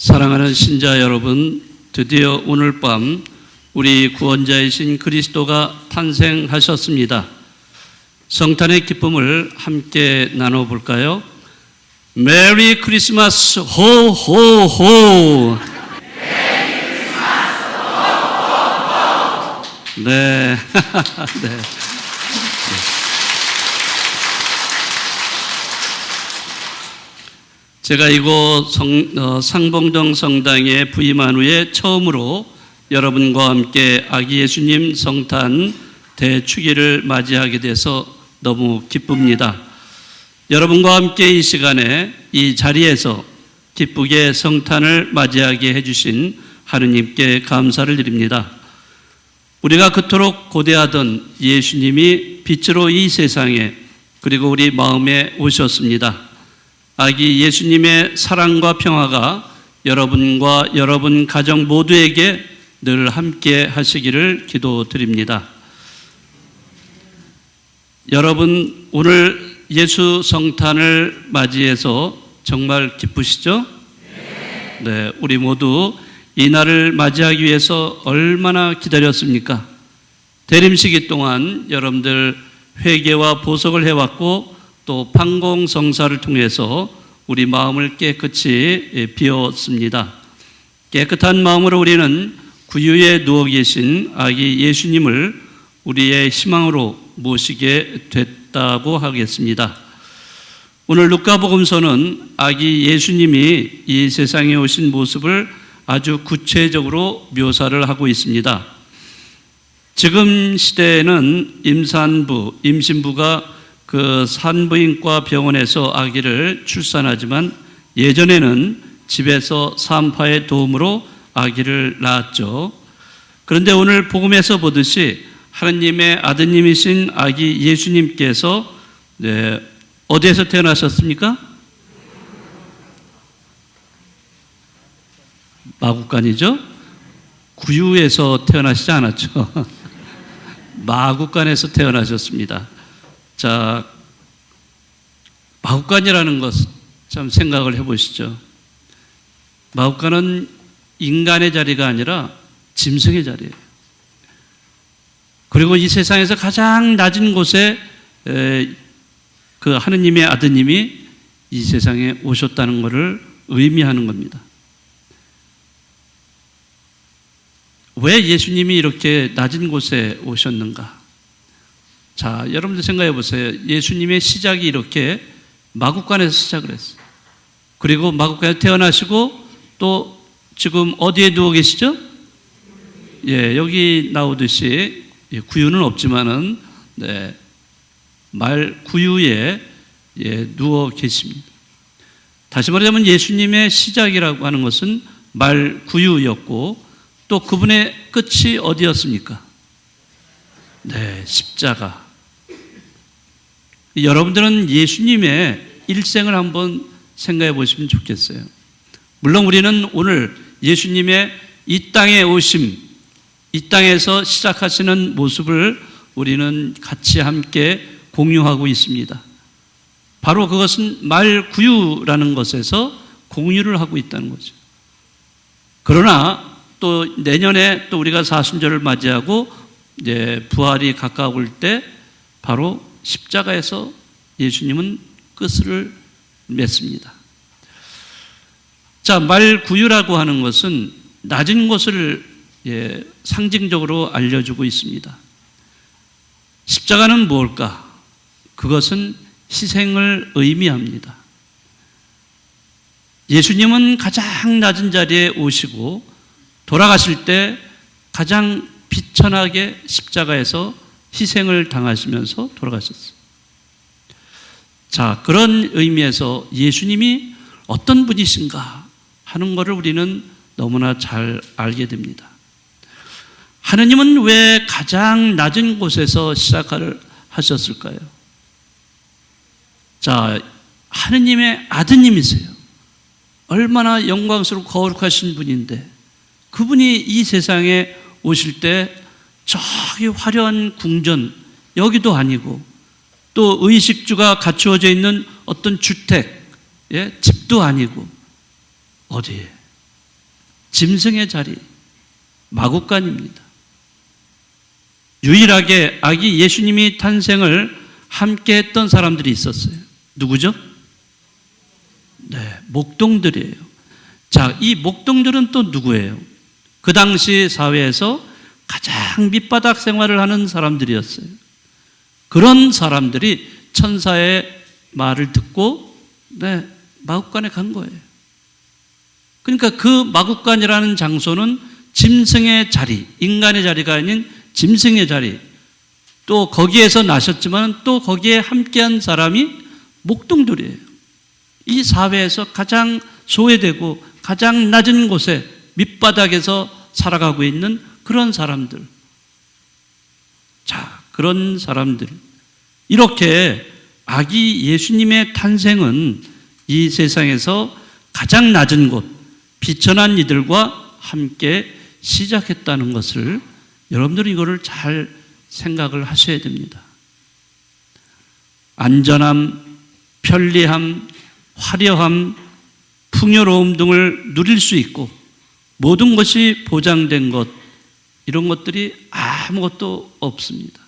사랑하는 신자 여러분, 드디어 오늘 밤 우리 구원자이신 그리스도가 탄생하셨습니다. 성탄의 기쁨을 함께 나눠볼까요? 메리 크리스마스 호호호. 네. 네. 제가 이곳 상봉동 성당에 부임한 후에 처음으로 여러분과 함께 아기 예수님 성탄 대축일을 맞이하게 돼서 너무 기쁩니다. 여러분과 함께 이 시간에 이 자리에서 기쁘게 성탄을 맞이하게 해주신 하느님께 감사를 드립니다. 우리가 그토록 고대하던 예수님이 빛으로 이 세상에 그리고 우리 마음에 오셨습니다. 아기 예수님의 사랑과 평화가 여러분과 여러분 가정 모두에게 늘 함께 하시기를 기도드립니다. 여러분, 오늘 예수 성탄을 맞이해서 정말 기쁘시죠? 네, 우리 모두 이 날을 맞이하기 위해서 얼마나 기다렸습니까? 대림시기 동안 여러분들 회개와 보석을 해왔고 또 판공성사를 통해서 우리 마음을 깨끗이 비웠습니다. 깨끗한 마음으로 우리는 구유에 누워 계신 아기 예수님을 우리의 희망으로 모시게 됐다고 하겠습니다. 오늘 루카복음서는 아기 예수님이 이 세상에 오신 모습을 아주 구체적으로 묘사를 하고 있습니다. 지금 시대에는 임신부가 그 산부인과 병원에서 아기를 출산하지만 예전에는 집에서 산파의 도움으로 아기를 낳았죠. 그런데 오늘 복음에서 보듯이 하나님의 아드님이신 아기 예수님께서 어디에서 태어나셨습니까? 마구간이죠. 구유에서 태어나시지 않았죠. 마구간에서 태어나셨습니다. 자, 마구간이라는 것 참 생각을 해보시죠. 마구간은 인간의 자리가 아니라 짐승의 자리예요. 그리고 이 세상에서 가장 낮은 곳에 그 하느님의 아드님이 이 세상에 오셨다는 것을 의미하는 겁니다. 왜 예수님이 이렇게 낮은 곳에 오셨는가? 자, 여러분들 생각해 보세요. 예수님의 시작이 이렇게 마구간에서 시작을 했어요. 그리고 마구간에 태어나시고 또 지금 어디에 누워 계시죠? 예, 여기 나오듯이 구유는 없지만은 말 구유에 누워 계십니다. 다시 말하자면 예수님의 시작이라고 하는 것은 말 구유였고 또 그분의 끝이 어디였습니까? 네, 십자가. 여러분들은 예수님의 일생을 한번 생각해 보시면 좋겠어요. 물론 우리는 오늘 예수님의 이 땅에 오심, 이 땅에서 시작하시는 모습을 우리는 같이 함께 공유하고 있습니다. 바로 그것은 말구유라는 것에서 공유를 하고 있다는 거죠. 그러나 또 내년에 또 우리가 사순절을 맞이하고 이제 부활이 가까울 때 바로 십자가에서 예수님은 끝을 맺습니다. 자, 말구유라고 하는 것은 낮은 곳을 상징적으로 알려주고 있습니다. 십자가는 무엇일까? 그것은 희생을 의미합니다. 예수님은 가장 낮은 자리에 오시고 돌아가실 때 가장 비천하게 십자가에서 희생을 당하시면서 돌아가셨어요. 자, 그런 의미에서 예수님이 어떤 분이신가 하는 것을 우리는 너무나 잘 알게 됩니다. 하느님은 왜 가장 낮은 곳에서 시작을 하셨을까요? 자, 하느님의 아드님이세요. 얼마나 영광스럽고 거룩하신 분인데 그분이 이 세상에 오실 때 저기 화려한 궁전 여기도 아니고 또 의식주가 갖추어져 있는 어떤 주택, 집도 아니고 어디에? 짐승의 자리, 마구간입니다. 유일하게 아기 예수님이 탄생을 함께 했던 사람들이 있었어요. 누구죠? 네, 목동들이에요. 자, 이 목동들은 또 누구예요? 그 당시 사회에서 가장 밑바닥 생활을 하는 사람들이었어요. 그런 사람들이 천사의 말을 듣고 마구간에 간 거예요. 그러니까 그 마구간이라는 장소는 짐승의 자리, 인간의 자리가 아닌 짐승의 자리, 또 거기에서 나셨지만 또 거기에 함께한 사람이 목동들이에요. 이 사회에서 가장 소외되고 가장 낮은 곳에 밑바닥에서 살아가고 있는 그런 사람들. 자, 그런 사람들. 이렇게 아기 예수님의 탄생은 이 세상에서 가장 낮은 곳, 비천한 이들과 함께 시작했다는 것을 여러분들은 이거를 잘 생각을 하셔야 됩니다. 안전함, 편리함, 화려함, 풍요로움 등을 누릴 수 있고 모든 것이 보장된 것, 이런 것들이 아무것도 없습니다.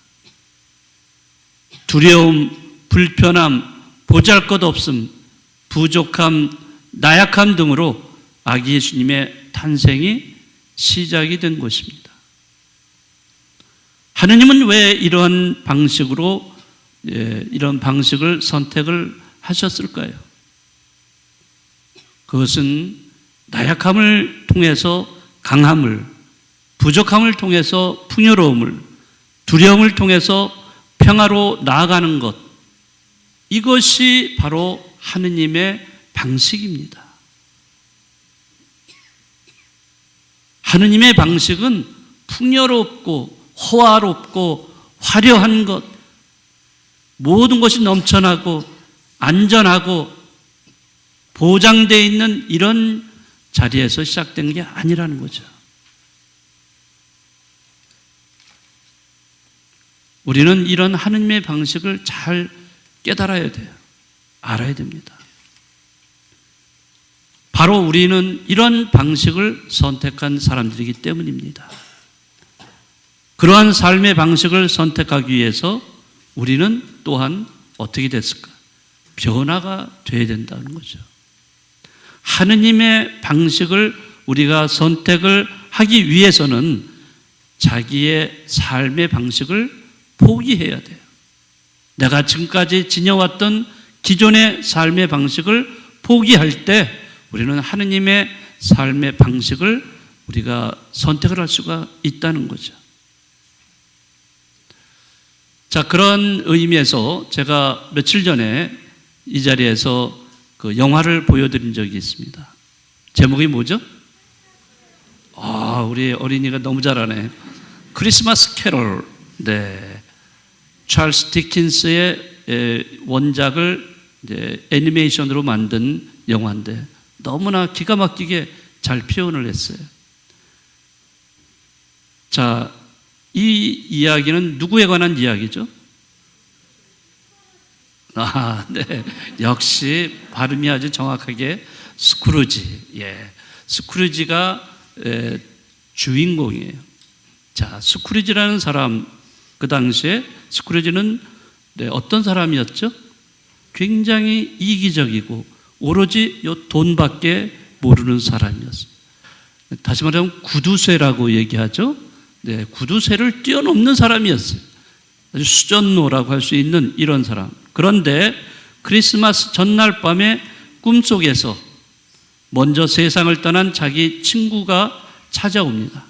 두려움, 불편함, 보잘것없음, 부족함, 나약함 등으로 아기 예수님의 탄생이 시작이 된 것입니다. 하느님은 왜 이러한 방식으로 이런 방식을 선택을 하셨을까요? 그것은 나약함을 통해서 강함을, 부족함을 통해서 풍요로움을, 두려움을 통해서 평화로 나아가는 것, 이것이 바로 하느님의 방식입니다. 하느님의 방식은 풍요롭고 호화롭고 화려한 것, 모든 것이 넘쳐나고 안전하고 보장되어 있는 이런 자리에서 시작된 게 아니라는 거죠. 우리는 이런 하느님의 방식을 잘 깨달아야 돼요. 알아야 됩니다. 바로 우리는 이런 방식을 선택한 사람들이기 때문입니다. 그러한 삶의 방식을 선택하기 위해서 우리는 또한 어떻게 됐을까? 변화가 되어야 된다는 거죠. 하느님의 방식을 우리가 선택을 하기 위해서는 자기의 삶의 방식을 포기해야 돼요. 내가 지금까지 지녀왔던 기존의 삶의 방식을 포기할 때 우리는 하느님의 삶의 방식을 우리가 선택을 할 수가 있다는 거죠. 자, 그런 의미에서 제가 며칠 전에 이 자리에서 그 영화를 보여드린 적이 있습니다. 제목이 뭐죠? 우리 어린이가 너무 잘하네. 크리스마스 캐롤. 네. 찰스 디킨스의 원작을 이제 애니메이션으로 만든 영화인데 너무나 기가 막히게 잘 표현을 했어요. 자, 이 이야기는 누구에 관한 이야기죠? 네. 역시 발음이 아주 정확하게 스크루지. 예. 스크루지가 주인공이에요. 자, 스크루지라는 사람, 그 당시에 스크루지는 어떤 사람이었죠? 굉장히 이기적이고 오로지 요 돈밖에 모르는 사람이었어요. 다시 말하면 구두쇠라고 얘기하죠. 네, 구두쇠를 뛰어넘는 사람이었어요. 아주 수전노라고 할 수 있는 이런 사람. 그런데 크리스마스 전날 밤에 꿈속에서 먼저 세상을 떠난 자기 친구가 찾아옵니다.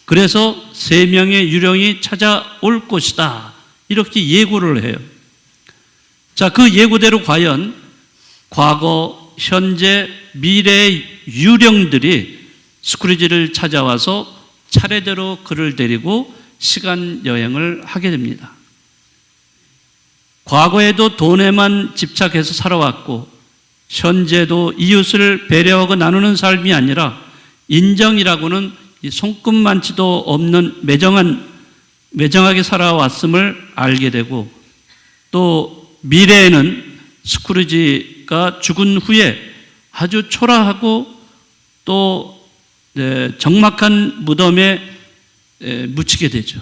그래서 3명의 유령이 찾아올 것이다, 이렇게 예고를 해요. 자, 그 예고대로 과연 과거, 현재, 미래의 유령들이 스크루지를 찾아와서 차례대로 그를 데리고 시간 여행을 하게 됩니다. 과거에도 돈에만 집착해서 살아왔고 현재도 이웃을 배려하고 나누는 삶이 아니라 인정이라고는 손끝만치도 없는 매정하게 살아왔음을 알게 되고, 또 미래에는 스크루지가 죽은 후에 아주 초라하고 또 적막한 무덤에 묻히게 되죠.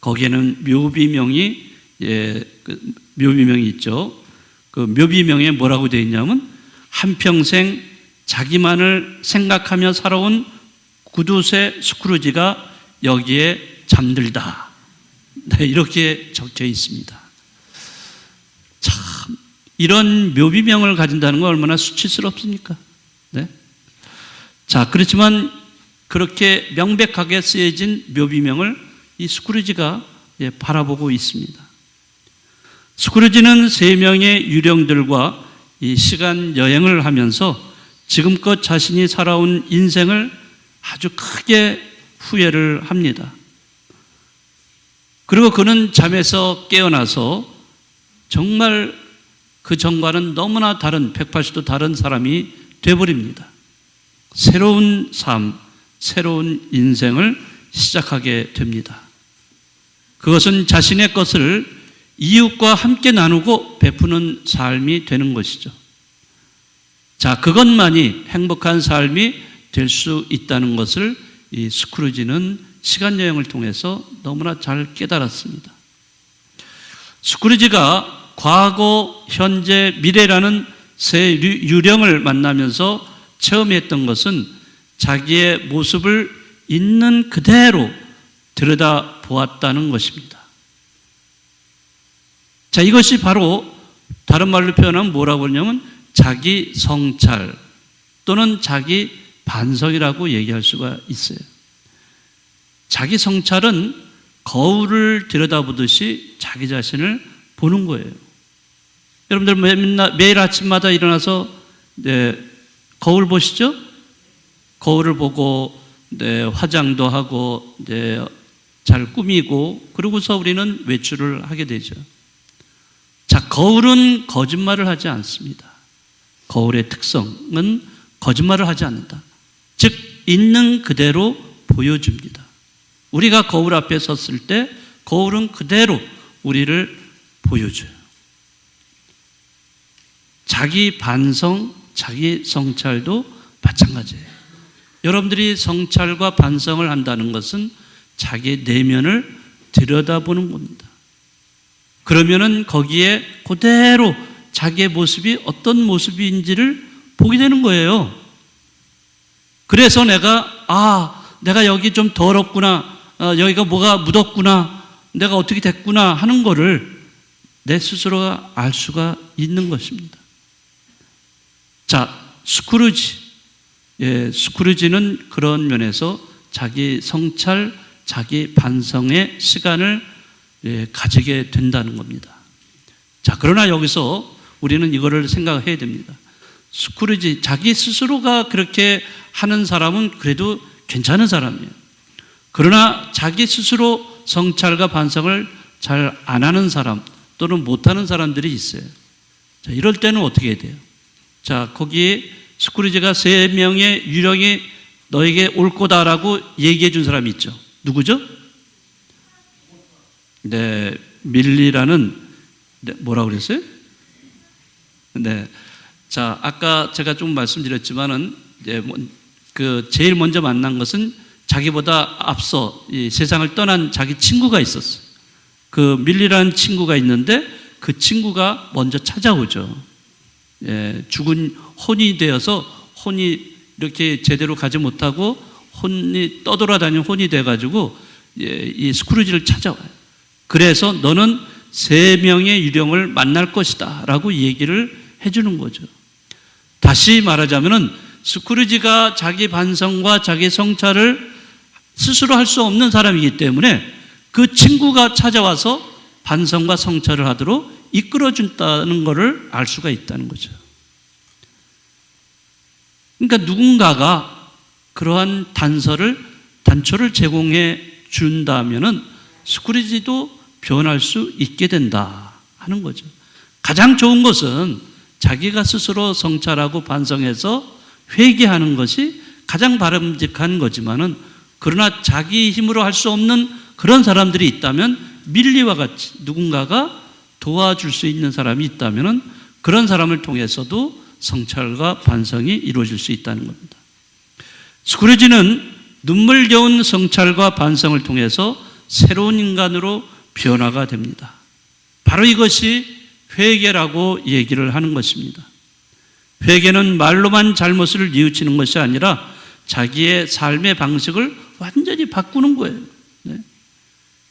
거기에는 묘비명이 있죠. 그 묘비명에 뭐라고 되어 있냐면 한평생 자기만을 생각하며 살아온 구두쇠 스크루지가 여기에 잠들다. 이렇게 적혀 있습니다. 참, 이런 묘비명을 가진다는 건 얼마나 수치스럽습니까? 네? 자, 그렇지만 그렇게 명백하게 쓰여진 묘비명을 이 스크루지가 바라보고 있습니다. 스크루지는 3명의 유령들과 이 시간 여행을 하면서 지금껏 자신이 살아온 인생을 아주 크게 후회를 합니다. 그리고 그는 잠에서 깨어나서 정말 그 전과는 너무나 다른 180도 다른 사람이 되어버립니다. 새로운 삶, 새로운 인생을 시작하게 됩니다. 그것은 자신의 것을 이웃과 함께 나누고 베푸는 삶이 되는 것이죠. 자, 그것만이 행복한 삶이 될 수 있다는 것을 이 스크루지는 시간 여행을 통해서 너무나 잘 깨달았습니다. 스크루지가 과거, 현재, 미래라는 세 유령을 만나면서 체험했던 것은 자기의 모습을 있는 그대로 들여다보았다는 것입니다. 자, 이것이 바로 다른 말로 표현하면 뭐라고 하냐면 자기 성찰 또는 자기 반성이라고 얘기할 수가 있어요. 자기 성찰은 거울을 들여다보듯이 자기 자신을 보는 거예요. 여러분들 매일 아침마다 일어나서 거울 보시죠? 거울을 보고 화장도 하고 잘 꾸미고 그러고서 우리는 외출을 하게 되죠. 자, 거울은 거짓말을 하지 않습니다. 거울의 특성은 거짓말을 하지 않는다. 즉 있는 그대로 보여줍니다. 우리가 거울 앞에 섰을 때 거울은 그대로 우리를 보여줘요. 자기 반성, 자기 성찰도 마찬가지예요. 여러분들이 성찰과 반성을 한다는 것은 자기 내면을 들여다보는 겁니다. 그러면은 거기에 그대로 자기의 모습이 어떤 모습인지를 보게 되는 거예요. 그래서 내가 여기 좀 더럽구나, 여기가 뭐가 묻었구나, 내가 어떻게 됐구나 하는 거를 내 스스로가 알 수가 있는 것입니다. 자, 스크루지는 그런 면에서 자기 성찰, 자기 반성의 시간을 가지게 된다는 겁니다. 자, 그러나 여기서 우리는 이거를 생각해야 됩니다. 스크루지, 자기 스스로가 그렇게 하는 사람은 그래도 괜찮은 사람이에요. 그러나 자기 스스로 성찰과 반성을 잘 안 하는 사람 또는 못하는 사람들이 있어요. 자, 이럴 때는 어떻게 해야 돼요? 자, 거기에 스크루지가 3명의 유령이 너에게 올 거다라고 얘기해 준 사람이 있죠. 누구죠? 밀리라는, 뭐라고 그랬어요? 자, 아까 제가 좀 말씀드렸지만은, 제일 먼저 만난 것은 자기보다 앞서 이 세상을 떠난 자기 친구가 있었어요. 그 밀리라는 친구가 있는데 그 친구가 먼저 찾아오죠. 죽은 혼이 되어서 혼이 이렇게 제대로 가지 못하고 혼이 떠돌아다니는 혼이 돼가지고 이 스크루지를 찾아와요. 그래서 너는 3명의 유령을 만날 것이다 라고 얘기를 해주는 거죠. 다시 말하자면은 스크루지가 자기 반성과 자기 성찰을 스스로 할 수 없는 사람이기 때문에 그 친구가 찾아와서 반성과 성찰을 하도록 이끌어준다는 것을 알 수가 있다는 거죠. 그러니까 누군가가 그러한 단초를 제공해 준다면은 스크루지도 변할 수 있게 된다 하는 거죠. 가장 좋은 것은 자기가 스스로 성찰하고 반성해서 회개하는 것이 가장 바람직한 거지만은, 그러나 자기 힘으로 할 수 없는 그런 사람들이 있다면, 밀리와 같이 누군가가 도와줄 수 있는 사람이 있다면은 그런 사람을 통해서도 성찰과 반성이 이루어질 수 있다는 겁니다. 스크루지는 눈물겨운 성찰과 반성을 통해서 새로운 인간으로 변화가 됩니다. 바로 이것이 회개라고 얘기를 하는 것입니다. 회개는 말로만 잘못을 뉘우치는 것이 아니라 자기의 삶의 방식을 완전히 바꾸는 거예요. 네.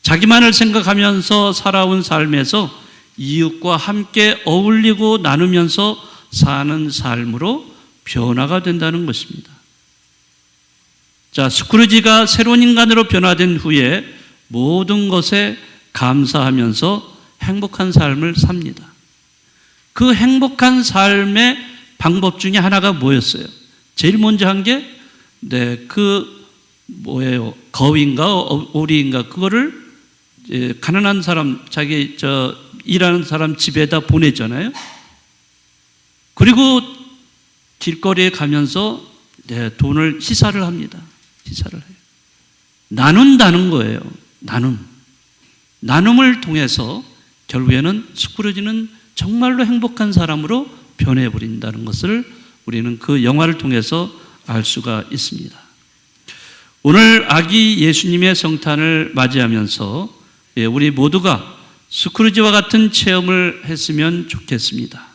자기만을 생각하면서 살아온 삶에서 이웃과 함께 어울리고 나누면서 사는 삶으로 변화가 된다는 것입니다. 자, 스크루지가 새로운 인간으로 변화된 후에 모든 것에 감사하면서 행복한 삶을 삽니다. 그 행복한 삶의 방법 중에 하나가 뭐였어요? 제일 먼저 한 게, 거위인가 오리인가 그거를 가난한 사람, 자기 일하는 사람 집에다 보내잖아요. 그리고 길거리에 가면서 돈을 희사를 합니다. 희사를 해요. 나눈다는 거예요. 나눔을 통해서 결국에는 스크루지는 정말로 행복한 사람으로 변해버린다는 것을 우리는 그 영화를 통해서 알 수가 있습니다. 오늘 아기 예수님의 성탄을 맞이하면서 우리 모두가 스크루지와 같은 체험을 했으면 좋겠습니다.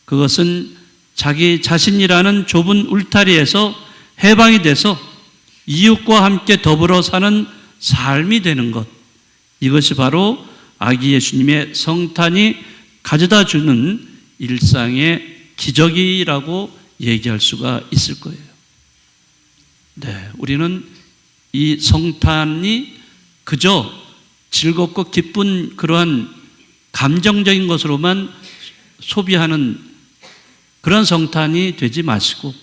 그것은 자기 자신이라는 좁은 울타리에서 해방이 돼서 이웃과 함께 더불어 사는 삶이 되는 것, 이것이 바로 아기 예수님의 성탄이 가져다 주는 일상의 기적이라고 얘기할 수가 있을 거예요. 네, 우리는 이 성탄이 그저 즐겁고 기쁜 그러한 감정적인 것으로만 소비하는 그런 성탄이 되지 마시고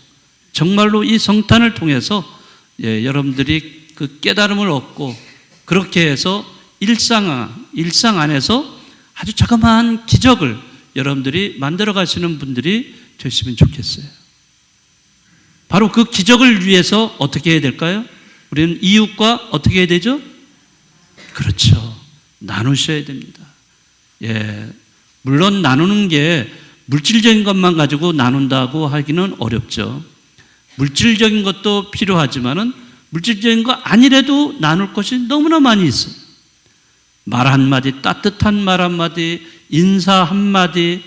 정말로 이 성탄을 통해서 여러분들이 그 깨달음을 얻고 그렇게 해서 일상 안에서 아주 자그마한 기적을 여러분들이 만들어 가시는 분들이 되시면 좋겠어요. 바로 그 기적을 위해서 어떻게 해야 될까요? 우리는 이웃과 어떻게 해야 되죠? 그렇죠. 나누셔야 됩니다. 물론 나누는 게 물질적인 것만 가지고 나눈다고 하기는 어렵죠. 물질적인 것도 필요하지만은 물질적인 거 아니래도 나눌 것이 너무나 많이 있어요. 말 한마디, 따뜻한 말 한마디, 인사 한마디,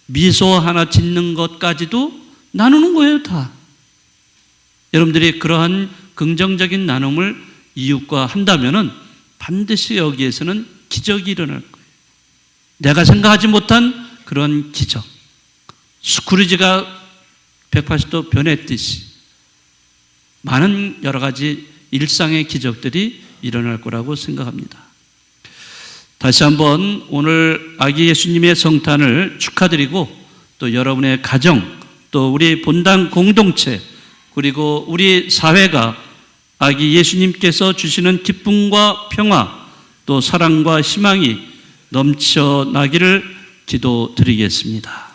미소 하나 짓는 것까지도 나누는 거예요, 다. 여러분들이 그러한 긍정적인 나눔을 이웃과 한다면은 반드시 여기에서는 기적이 일어날 거예요. 내가 생각하지 못한 그런 기적. 스크루지가 180도 변했듯이 많은 여러 가지 일상의 기적들이 일어날 거라고 생각합니다. 다시 한번 오늘 아기 예수님의 성탄을 축하드리고 또 여러분의 가정, 또 우리 본당 공동체, 그리고 우리 사회가 아기 예수님께서 주시는 기쁨과 평화, 또 사랑과 희망이 넘쳐나기를 기도드리겠습니다.